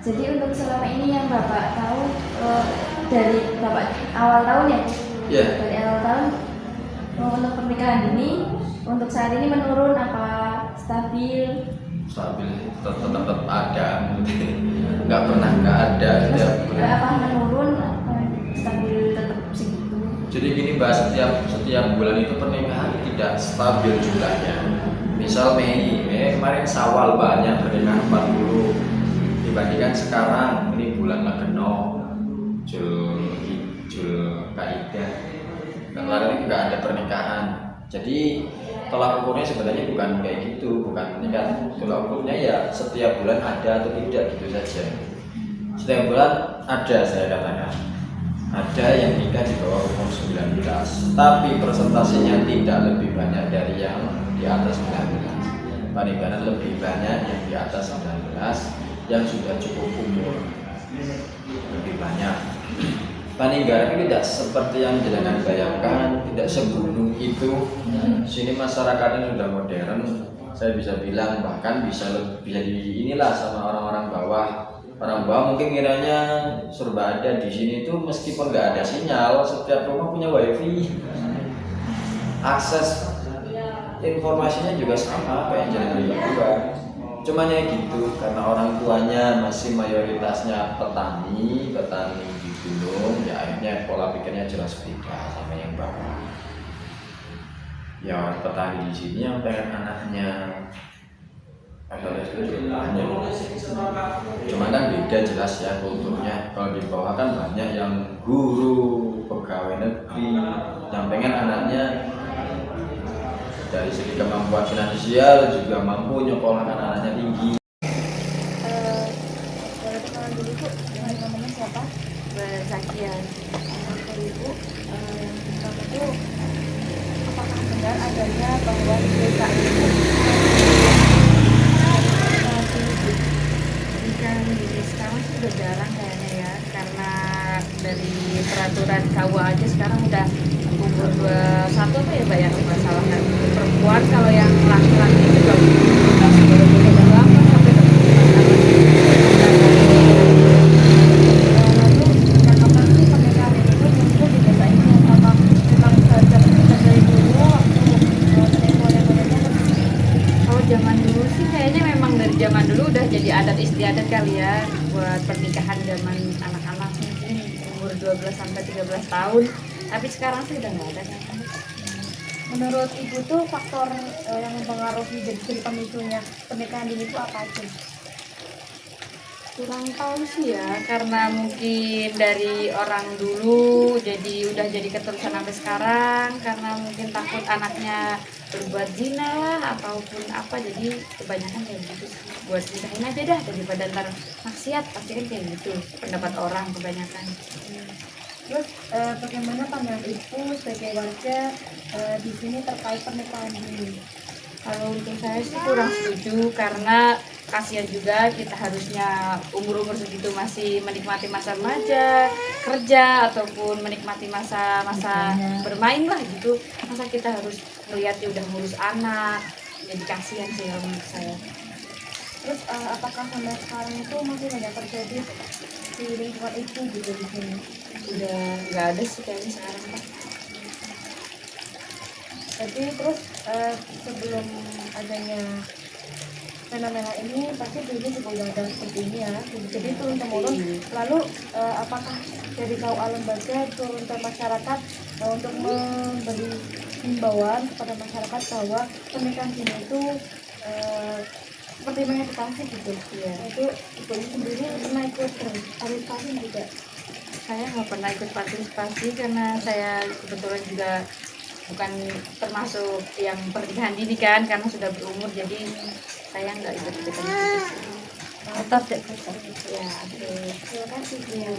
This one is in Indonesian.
Jadi untuk selama ini yang Bapak tahu dari Bapak awal tahun ya? Ya, Dari awal tahun untuk pernikahan ini untuk saat ini menurun apa stabil? stabil tetap ada, nggak pernah nggak ada. Terus Ya. apa menurun apa stabil tetap segitu? Jadi gini Mbak, setiap bulan itu pernikahan tidak stabil jumlahnya. Misal Mei kemarin Syawal banyak pernikahan 40, dibandingkan sekarang ini bulan Mageno, Jul Kaidah, kemarin nggak ada pernikahan. Jadi tolak ukurnya sebenarnya bukan kayak gitu, bukan meningkat. Tolak ukurnya ya setiap bulan ada atau tidak gitu saja. Setiap bulan ada, saya katakan ada yang nikah di bawah umur 19, tapi persentasenya tidak lebih banyak dari yang di atas 19. Paling lebih banyak yang di atas 19 yang sudah cukup umur, lebih banyak. Paninggalan ini tidak seperti yang jenengan bayangkan, tidak segunung itu. Sini masyarakatnya sudah modern, saya bisa bilang bahkan bisa di inilah sama orang-orang bawah. Orang bawah mungkin kiranya serba ada di sini tuh, meskipun nggak ada sinyal, setiap rumah punya wifi, akses informasinya juga sama kayak jenengan berdua. Cuman ya gitu, karena orang tuanya masih mayoritasnya petani di gunung, ya akhirnya pola pikirnya jelas beda sama yang bawah. Ya petani di sini yang pengen anaknya asal itu juga banyak. Cuman kan beda jelas ya kulturnya. Kalau di bawah kan banyak yang guru, pegawai negeri, yang pengen anaknya dari segi kemampuan finansial juga mampu nyekolahkan anaknya tinggi. Boleh kenalan dulu Bu, namanya siapa? Bersakian. Dari Ibu, yang pertama itu apakah benar adanya bahwa di desa itu pernikahan di sekarang sih udah jarang kayaknya ya, karena dari peraturan KUA aja sekarang udah umur 21 apa ya Mbak yang masalah kan untuk perempuan, kalau yang laki-laki juga udah sebelum berapa sampai ke lalu sejak kapan sih pernikahan itu muncul di desa ini? Apakah memang sejak dari dulu waktu nenek-moyangnya? Kalau zaman dulu sih kayaknya memang dari zaman dulu udah jadi adat istiadat kali ya, buat pernikahan zaman anak-anak mungkin umur 12 sampai 13 tahun. Tapi sekarang sih udah nggak ada kan. Menurut Ibu tuh faktor yang mempengaruhi jadi pemicunya pernikahan dini itu apa aja? Kurang tahu sih ya, karena mungkin dari orang dulu udah jadi keterusan sampai sekarang, karena mungkin takut anaknya berbuat zina lah ataupun apa, jadi kebanyakan kayak gitu sih, buat nikahin aja dah daripada ntar maksiat, pasti kan kayak gitu pendapat orang kebanyakan. Terus bagaimana pandangan Ibu sebagai warga di sini terkait pernikahan dini? Kalau untuk saya sih kurang setuju, karena kasihan juga kita harusnya umur-umur segitu masih menikmati masa remaja, kerja ataupun menikmati masa-masa bermain lah gitu. Masa kita harus melihat dia udah ngurus anak, jadi kasihan sih kalau menurut saya. Terus apakah sampai sekarang itu masih banyak terjadi di lingkungan Ibu gitu di sini? Udah nggak ada sih kayaknya sekarang Pak. Jadi terus sebelum adanya fenomena ini pasti dulu juga udah ada seperti ini ya, jadi turun temurun. Lalu apakah dari KUA lembaga turun ke masyarakat untuk memberi himbauan kepada masyarakat bahwa pernikahan dini itu seperti mengedukasi gitu ya? Itu Ibu sendiri pernah ikut partisipasi juga? Saya nggak pernah ikut partisipasi karena saya kebetulan juga bukan termasuk yang pernikahan dini kan, karena sudah berumur, jadi saya nggak ikut-ikutan itu sih. Tetap ya. Oke. Terima kasih. Ya.